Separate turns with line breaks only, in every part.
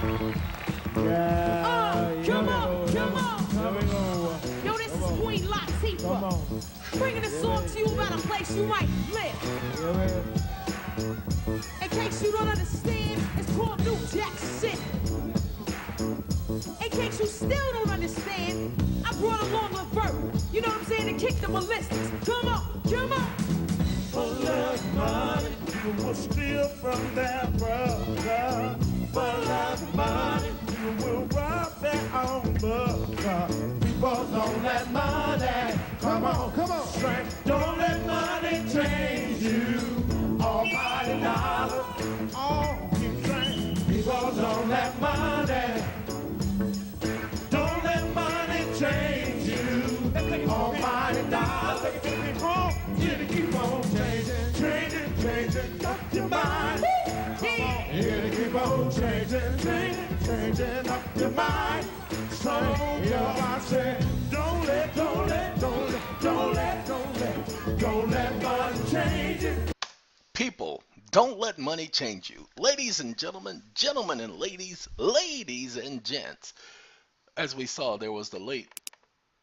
Yeah,
Come on, come on.
Here we go.
Yo, this is Queen
Come
Latifah.
on.
Bringing this song to you about a place you might live.
Here we go.
In case you don't understand, it's called New Jack City. In case you still don't understand, I brought along a verb. You know what I'm saying? To kick the ballistics. Come on, come on.
For love money, you will steal from their brother. For love money, you will rob their own brother. People don't let money, come on, strength. Don't let money change you. Almighty dollar, all you drink. People don't let money. Don't let money change you. Almighty dollar, here to keep on changing up your mind. Here to keep on changing up your mind. So I say, don't let money change it.
People, don't let money change you. Ladies and gentlemen, gentlemen and ladies, ladies and gents. As we saw, there was the late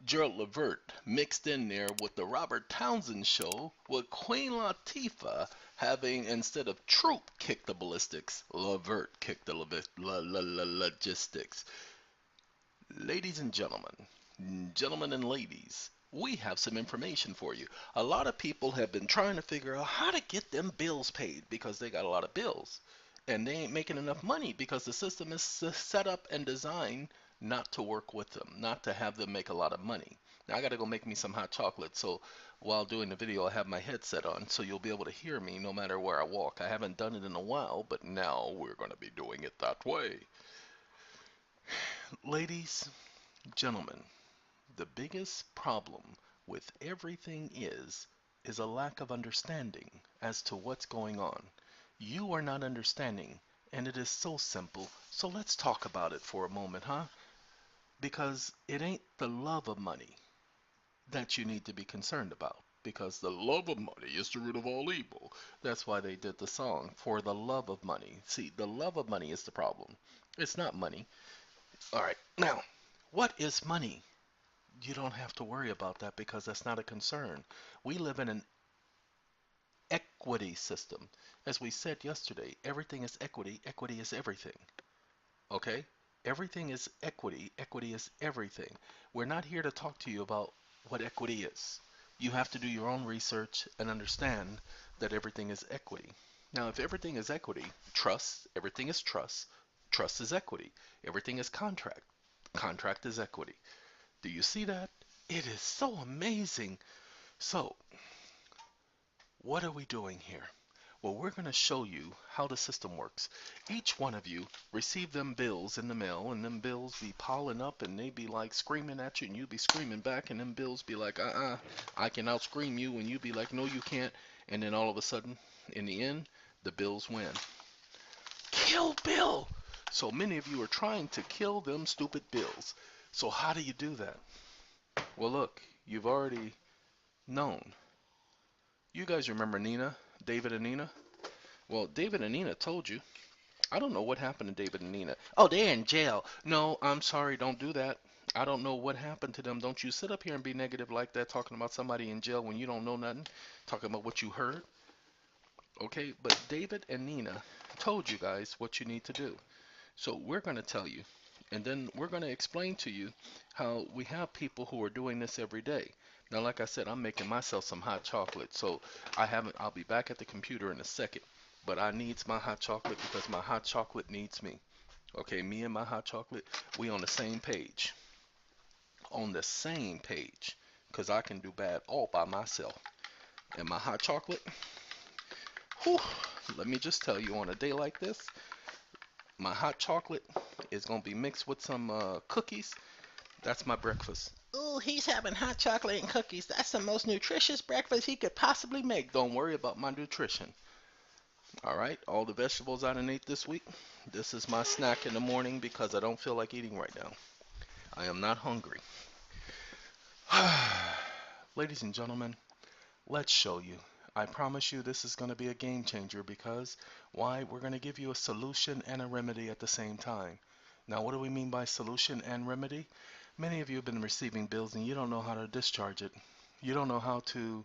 Gerald Levert mixed in there with the Robert Townsend show with Queen Latifah having, instead of Troop kick the ballistics, Levert kick the logistics. Ladies and gentlemen and ladies, we have some information for you. A lot of people have been trying to figure out how to get them bills paid because they got a lot of bills and they ain't making enough money because the system is set up and designed not to work with them, not to have them make a lot of money. Now I gotta go make me some hot chocolate, so while doing the video I have my headset on so you'll be able to hear me no matter where I walk. I haven't done it in a while, but now we're gonna be doing it that way. Ladies, gentlemen, the biggest problem with everything is a lack of understanding as to what's going on. You are not understanding, and it is so simple. So let's talk about it for a moment, huh? Because it ain't the love of money that you need to be concerned about. Because the love of money is the root of all evil. That's why they did the song, For the Love of Money. See, the love of money is the problem. It's not money. All right, now, what is money? You don't have to worry about that because that's not a concern. We live in an equity system. As we said yesterday, everything is equity. Equity is everything. Okay? Everything is equity. Equity is everything. We're not here to talk to you about what equity is. You have to do your own research and understand that everything is equity. Now, if everything is equity, trust, everything is trust. Trust is equity. Everything is contract. Contract is equity. Do you see that? It is so amazing. So, what are we doing here? Well, we're going to show you how the system works. Each one of you receive them bills in the mail, and them bills be piling up, and they be like screaming at you, and you be screaming back, and them bills be like, I can outscream you, and you be like, no, you can't. And then all of a sudden, in the end, the bills win. Kill Bill! So many of you are trying to kill them stupid bills. So how do you do that? Well, look, you've already known. You guys remember Nina, David and Nina? Well, David and Nina told you. I don't know what happened to David and Nina. Oh, they're in jail. No, I'm sorry, don't do that. I don't know what happened to them. Don't you sit up here and be negative like that, talking about somebody in jail when you don't know nothing, talking about what you heard. Okay, but David and Nina told you guys what you need to do. So we're going to tell you, and then we're going to explain to you how we have people who are doing this every day. Now, like I said, I'm making myself some hot chocolate, so I'll be back at the computer in a second, but I needs my hot chocolate because my hot chocolate needs me. Okay, me and my hot chocolate, we on the same page. On the same page, because I can do bad all by myself. And my hot chocolate, whew, let me just tell you, on a day like this, my hot chocolate is going to be mixed with some cookies. That's my breakfast. Oh, he's having hot chocolate and cookies. That's the most nutritious breakfast he could possibly make. Don't worry about my nutrition. All right, all the vegetables I done ate this week. This is my snack in the morning because I don't feel like eating right now. I am not hungry. Ladies and gentlemen, let's show you. I promise you this is going to be a game changer because why? We're going to give you a solution and a remedy at the same time. Now, what do we mean by solution and remedy? Many of you have been receiving bills and you don't know how to discharge it. You don't know how to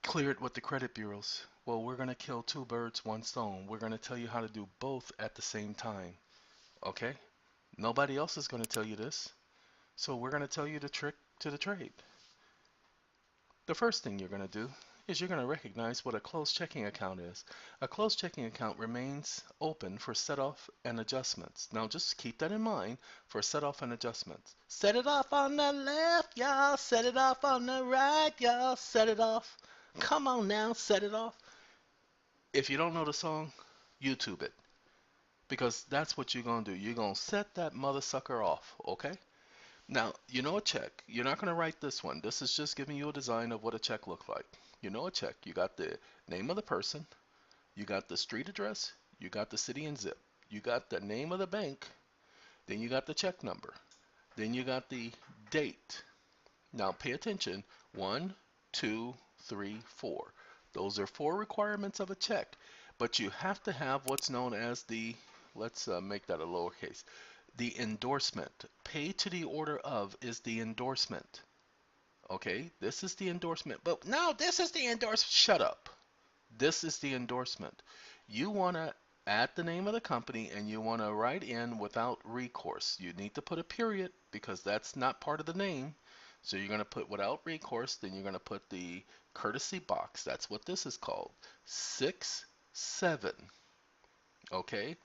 clear it with the credit bureaus. Well, we're going to kill two birds, one stone. We're going to tell you how to do both at the same time. Okay? Nobody else is going to tell you this. So we're going to tell you the trick to the trade. The first thing you're going to do is you're going to recognize what a closed checking account is. A closed checking account remains open for set-off and adjustments. Now just keep that in mind for set-off and adjustments. Set it off on the left, y'all. Set it off on the right, y'all. Set it off. Come on now, set it off. If you don't know the song, YouTube it. Because that's what you're going to do. You're going to set that mother sucker off, okay? Now, you know a check. You're not going to write this one. This is just giving you a design of what a check looks like. You know a check. You got the name of the person. You got the street address. You got the city and zip. You got the name of the bank. Then you got the check number. Then you got the date. Now pay attention. 1, 2, 3, 4. Those are 4 requirements of a check. But you have to have what's known as the, let's make that a lowercase, the endorsement. Pay to the order of is the endorsement. Okay, this is the endorsement. But no, this is the endorsement. Shut up. This is the endorsement. You want to add the name of the company and you want to write in without recourse. You need to put a period because that's not part of the name. So you're going to put without recourse, then you're going to put the courtesy box. That's what this is called. 6, 7. Okay?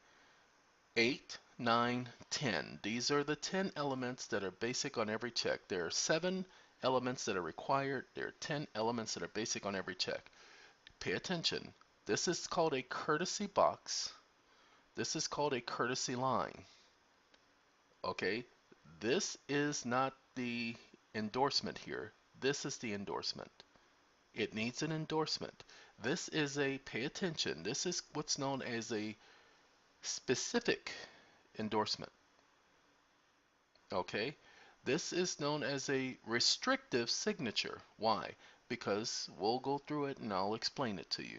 8, 9, 10. These are the 10 elements that are basic on every check. There are 7 elements that are required. There are 10 elements that are basic on every check. Pay attention. This is called a courtesy box. This is called a courtesy line. Okay? This is not the endorsement here. This is the endorsement. It needs an endorsement. This is a, pay attention, this is what's known as a specific endorsement. Okay? This is known as a restrictive signature. Why? Because we'll go through it and I'll explain it to you.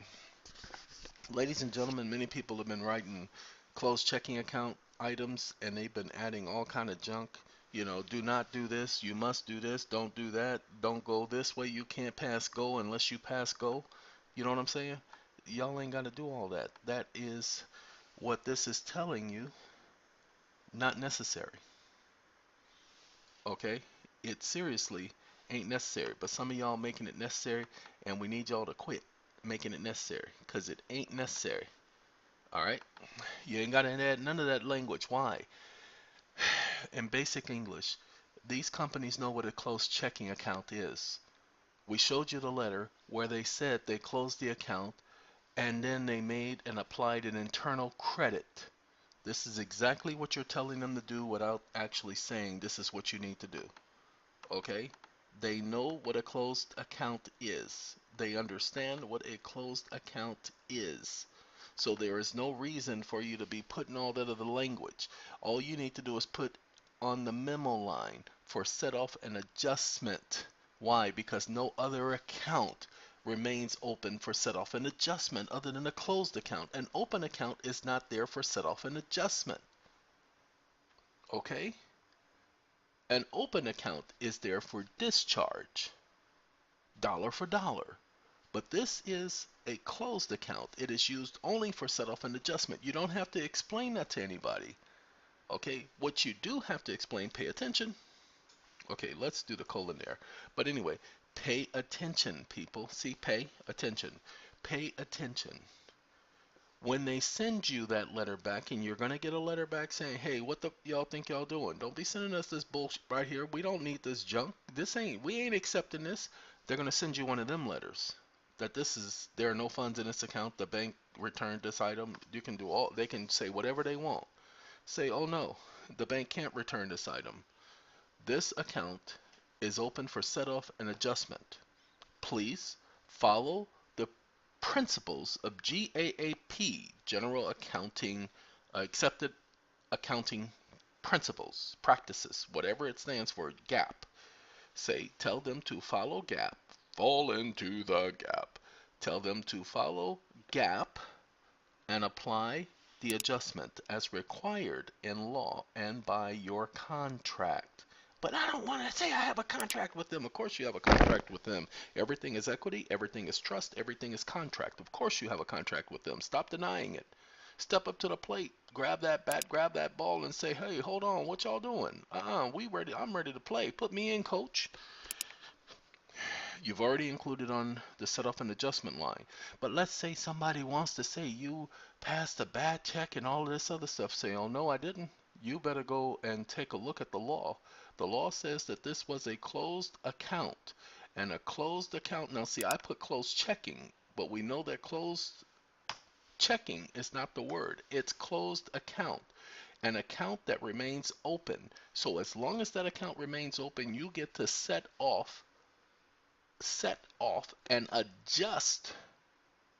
Ladies and gentlemen, many people have been writing closed checking account items and they've been adding all kind of junk. You know, do not do this, you must do this, don't do that, don't go this way, you can't pass go unless you pass go. You know what I'm saying? Y'all ain't got to do all that. That is what this is telling you, not necessary. Okay? It seriously ain't necessary, but some of y'all making it necessary and we need y'all to quit making it necessary because it ain't necessary. All right? You ain't got to add none of that language. Why? In basic English, these companies know what a closed checking account is. We showed you the letter where they said they closed the account and then they made and applied an internal credit. This is exactly what you're telling them to do without actually saying this is what you need to do. Okay? They know what a closed account is. They understand what a closed account is. So there is no reason for you to be putting all that other language. All you need to do is put on the memo line for set off an adjustment. Why? Because no other account remains open for set off an adjustment other than a closed account. An open account is not there for set off an adjustment. Okay? An open account is there for discharge, dollar for dollar. But this is a closed account. It is used only for set off and adjustment. You don't have to explain that to anybody. Okay, what you do have to explain, pay attention. Okay, let's do the colon there. But anyway, pay attention, people. See, pay attention. Pay attention. When they send you that letter back, and you're going to get a letter back saying, hey, what the y'all think y'all doing? Don't be sending us this bullshit right here. We don't need this junk. We ain't accepting this. They're going to send you one of them letters. That this is, there are no funds in this account, the bank returned this item. You can do all, they can say whatever they want. Say, oh no, the bank can't return this item. This account is open for set off and adjustment. Please follow the principles of GAAP, General Accounting, Accepted Accounting Principles, Practices, whatever it stands for, GAAP. Say, tell them to follow GAAP. Fall into the gap. Tell them to follow GAAP and apply the adjustment as required in law and by your contract. But I don't want to say I have a contract with them. Of course you have a contract with them. Everything is equity, everything is trust, everything is contract. Of course you have a contract with them. Stop denying it. Step up to the plate, grab that bat, grab that ball, and say, hey, hold on, what y'all doing? We ready. I'm ready to play. Put me in, coach. You've already included on the set off and adjustment line. But let's say somebody wants to say you passed a bad check and all of this other stuff. Say, oh no, I didn't. You better go and take a look at the law. The law says that this was a closed account. And a closed account, now see, I put closed checking, but we know that closed checking is not the word. It's closed account. An account that remains open. So as long as that account remains open, you get to set off and adjust.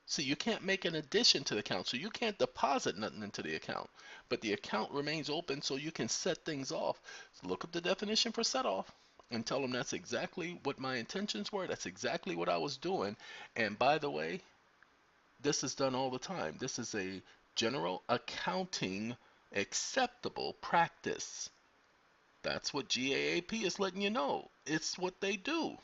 So you can't make an addition to the account. So you can't deposit nothing into the account. But the account remains open so you can set things off. So look up the definition for set off and tell them that's exactly what my intentions were. That's exactly what I was doing. And by the way, this is done all the time. This is a general accounting acceptable practice. That's what GAAP is letting you know. It's what they do.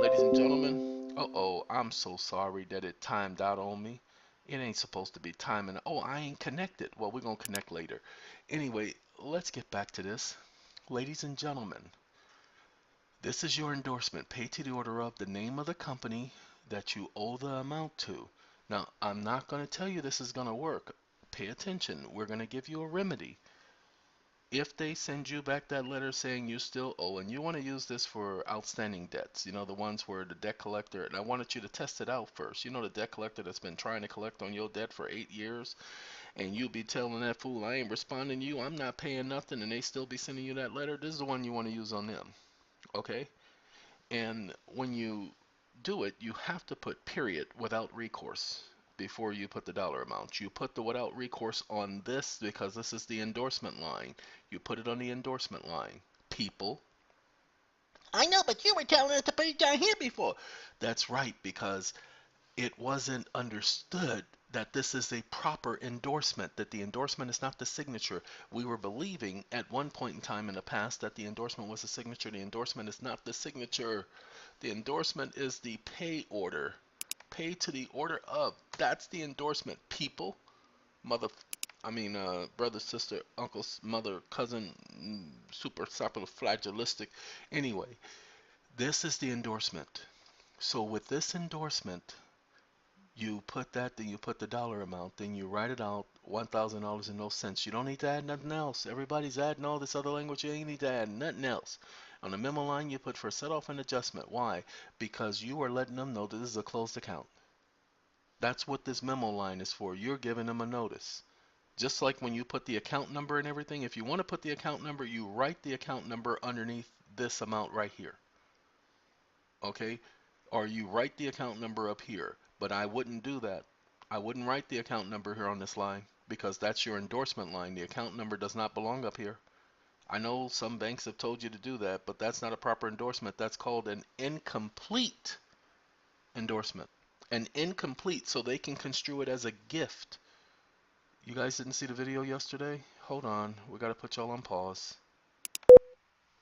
Ladies and gentlemen, uh-oh, I'm so sorry that it timed out on me. It ain't supposed to be timing. Oh, I ain't connected. Well, we're going to connect later. Anyway, let's get back to this. Ladies and gentlemen, this is your endorsement. Pay to the order of the name of the company that you owe the amount to. Now, I'm not going to tell you this is going to work. Pay attention. We're going to give you a remedy. If they send you back that letter saying you still owe, and you want to use this for outstanding debts, you know, the ones where the debt collector, and I wanted you to test it out first. You know, the debt collector that's been trying to collect on your debt for 8 years, and you be telling that fool, I ain't responding to you, I'm not paying nothing, and they still be sending you that letter. This is the one you want to use on them, okay? And when you do it, you have to put period without recourse before you put the dollar amount. You put the without recourse on this because this is the endorsement line. You put it on the endorsement line. People. I know, but you were telling us to put it down here before. That's right, because it wasn't understood that this is a proper endorsement, that the endorsement is not the signature. We were believing at one point in time in the past that the endorsement was the signature. The endorsement is not the signature. The endorsement is the pay order. Pay to the order of. That's the endorsement. People, brother, sister, uncle, mother, cousin, super flagellistic. Anyway, this is the endorsement. So with this endorsement, you put that, then you put the dollar amount, then you write it out, $1,000 and no cents. You don't need to add nothing else. Everybody's adding all this other language. You ain't need to add nothing else. On the memo line, you put for set off and adjustment. Why? Because you are letting them know that this is a closed account. That's what this memo line is for. You're giving them a notice. Just like when you put the account number and everything, if you want to put the account number, you write the account number underneath this amount right here. Okay? Or you write the account number up here. But I wouldn't do that. I wouldn't write the account number here on this line because that's your endorsement line. The account number does not belong up here. I know some banks have told you to do that, but that's not a proper endorsement. That's called an incomplete endorsement. An incomplete, so they can construe it as a gift. You guys didn't see the video yesterday? Hold on. We got to put y'all on pause.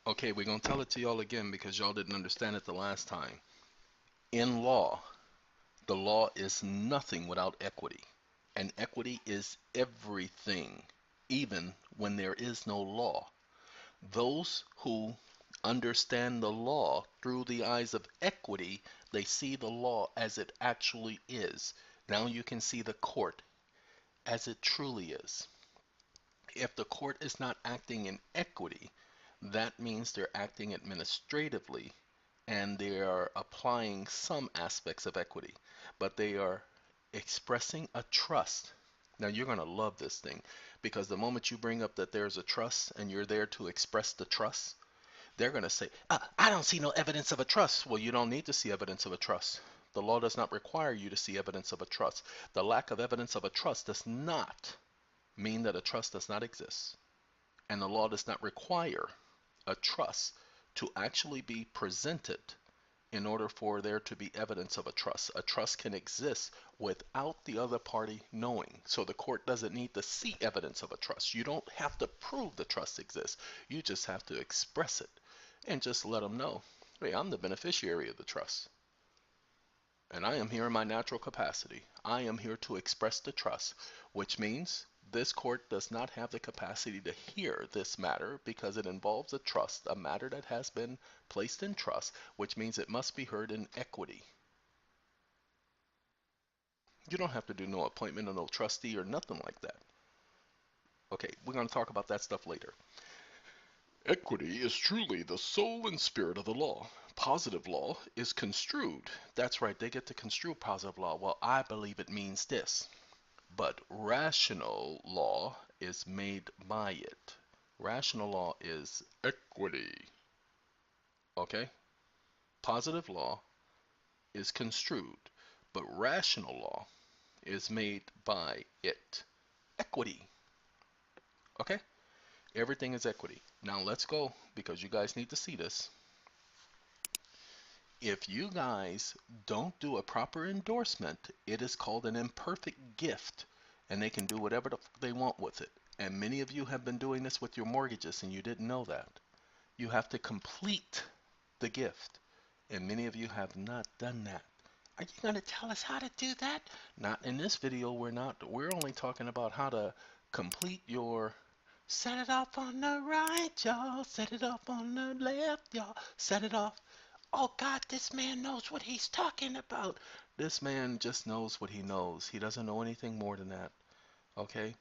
Okay, we're going to tell it to y'all again because y'all didn't understand it the last time. In law, the law is nothing without equity. And equity is everything, even when there is no law. Those who understand the law through the eyes of equity, they see the law as it actually is. Now you can see the court as it truly is. If the court is not acting in equity, that means they're acting administratively and they are applying some aspects of equity, but they are expressing a trust. Now you're going to love this thing because the moment you bring up that there's a trust and you're there to express the trust, they're going to say, I don't see no evidence of a trust. Well, you don't need to see evidence of a trust. The law does not require you to see evidence of a trust. The lack of evidence of a trust does not mean that a trust does not exist. And the law does not require a trust to actually be presented in order for there to be evidence of a trust. A trust can exist without the other party knowing. So the court doesn't need to see evidence of a trust. You don't have to prove the trust exists. You just have to express it and just let them know, hey, I'm the beneficiary of the trust. And I am here in my natural capacity. I am here to express the trust, which means this court does not have the capacity to hear this matter because it involves a trust, a matter that has been placed in trust, which means it must be heard in equity. You don't have to do no appointment of no trustee or nothing like that. Okay, we're going to talk about that stuff later. Equity is truly the soul and spirit of the law. Positive law is construed. That's right, they get to construe positive law. Well, I believe it means this. But rational law is made by it. Rational law is equity. Okay? Positive law is construed, but rational law is made by it. Equity. Okay? Everything is equity. Now let's go, because you guys need to see this. If you guys don't do a proper endorsement, it is called an imperfect gift, and they can do whatever they want with it. And many of you have been doing this with your mortgages, and you didn't know that. You have to complete the gift, and many of you have not done that. Are you going to tell us how to do that? Not in this video. We're not. We're only talking about how to complete your set it off on the right, y'all. Set it off on the left, y'all. Set it off. Oh God, this man knows what he's talking about. This man just knows what he knows. He doesn't know anything more than that. Okay?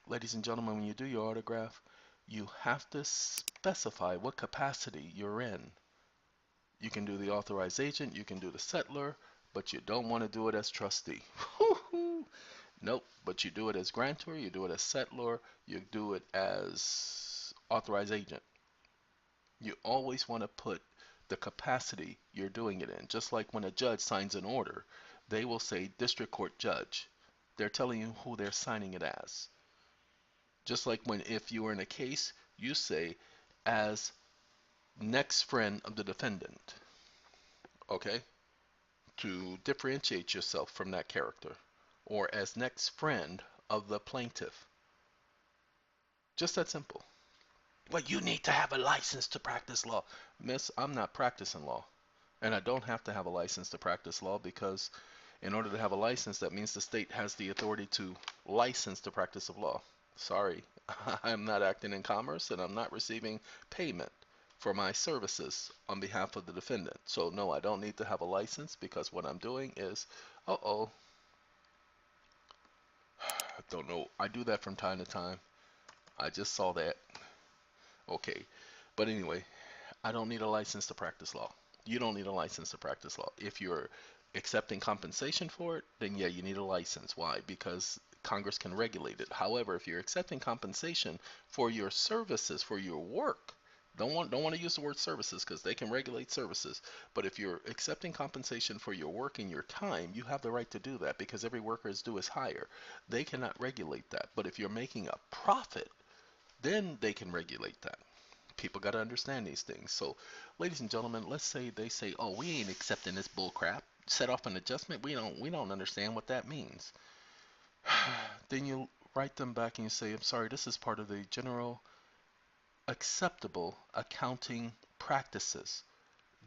Ladies and gentlemen, when you do your autograph, you have to specify what capacity you're in. You can do the authorized agent, you can do the settler, but you don't want to do it as trustee. Nope, but you do it as grantor, you do it as settler, you do it as authorized agent. You always want to put the capacity you're doing it in. Just like when a judge signs an order, they will say district court judge. They're telling you who they're signing it as. Just like when if you are in a case, you say as next friend of the defendant. Okay? To differentiate yourself from that character. Or as next friend of the plaintiff. Just that simple. Well, you need to have a license to practice law. Miss, I'm not practicing law. And I don't have to have a license to practice law because in order to have a license, that means the state has the authority to license the practice of law. Sorry, I'm not acting in commerce and I'm not receiving payment for my services on behalf of the defendant. So no, I don't need to have a license because what I'm doing is, I don't know. I do that from time to time. I just saw that. Okay, but anyway, I don't need a license to practice law. You don't need a license to practice law. If you're accepting compensation for it, then yeah, you need a license. Why? Because Congress can regulate it. However, if you're accepting compensation for your services, for your work, don't want to use the word services because they can regulate services. But if you're accepting compensation for your work and your time, you have the right to do that because every worker is due is higher. They cannot regulate that. But if you're making a profit, then they can regulate that. People got to understand these things. So, ladies and gentlemen, let's say they say, "Oh, we ain't accepting this bull crap. Set off an adjustment. We don't understand what that means." Then you write them back and you say, "I'm sorry. This is part of the general acceptable accounting practices,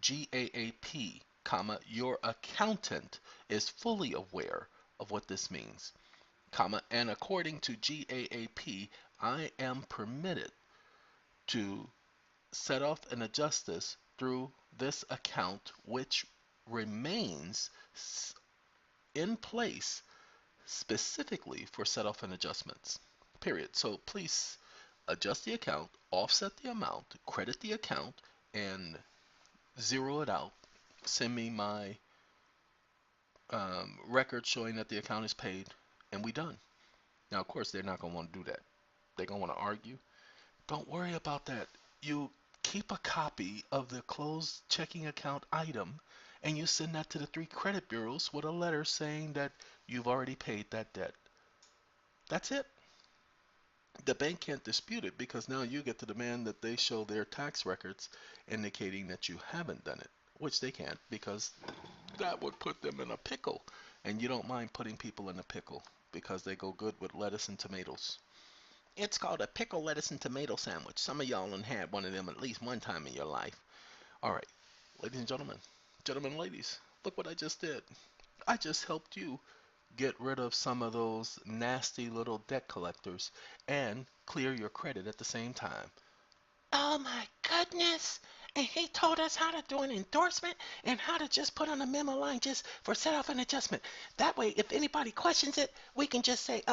GAAP, comma, your accountant is fully aware of what this means, comma, and according to GAAP, I am permitted to set off and adjust this through this account which remains in place specifically for set off and adjustments, period." So please adjust the account, offset the amount, credit the account, and zero it out. Send me my record showing that the account is paid, and we done. Now, of course, they're not going to want to do that. They're going to want to argue. Don't worry about that. You keep a copy of the closed checking account item and you send that to the 3 credit bureaus with a letter saying that you've already paid that debt. That's it. The bank can't dispute it because now you get to demand that they show their tax records indicating that you haven't done it. which they can't because that would put them in a pickle. And you don't mind putting people in a pickle because they go good with lettuce and tomatoes. It's called a pickle, lettuce, and tomato sandwich. Some of y'all done had one of them at least one time in your life. All right, ladies and gentlemen and ladies, look what I just did. I just helped you get rid of some of those nasty little debt collectors and clear your credit at the same time. Oh my goodness. And he told us how to do an endorsement and how to just put on a memo line just for set off an adjustment. That way, if anybody questions it, we can just say,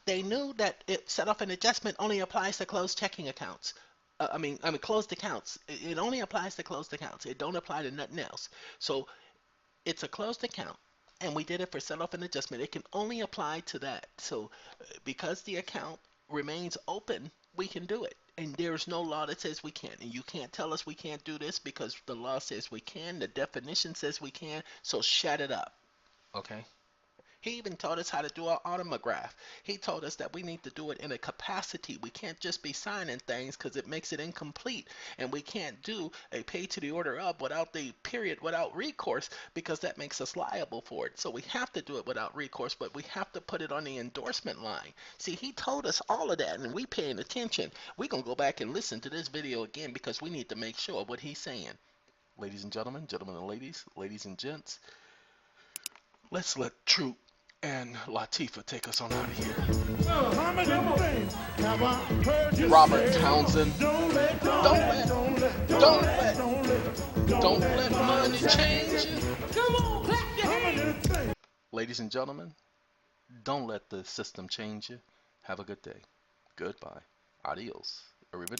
they knew that it set off an adjustment only applies to closed checking accounts. I mean, closed accounts. It only applies to closed accounts. It don't apply to nothing else. So it's a closed account, and we did it for set off an adjustment. It can only apply to that. So because the account remains open, we can do it. And there's no law that says we can't. And you can't tell us we can't do this because the law says we can. The definition says we can. So shut it up. Okay? He even taught us how to do our autograph. He told us that we need to do it in a capacity. We can't just be signing things because it makes it incomplete. And we can't do a pay to the order of without the period, without recourse, because that makes us liable for it. So we have to do it without recourse, but we have to put it on the endorsement line. See, he told us all of that, and we paying attention. We're going to go back and listen to this video again because we need to make sure what he's saying. Ladies and gentlemen, gentlemen and ladies and gents, let's let Troop and Latifah take us on out of here.
How many things have I heard you
Robert
say?
Townsend,
Don't let
money change you.
Come on, clap your
How
hands.
many things?
Ladies and gentlemen, don't let the system change you. Have a good day. Goodbye. Adios. Arrivederci.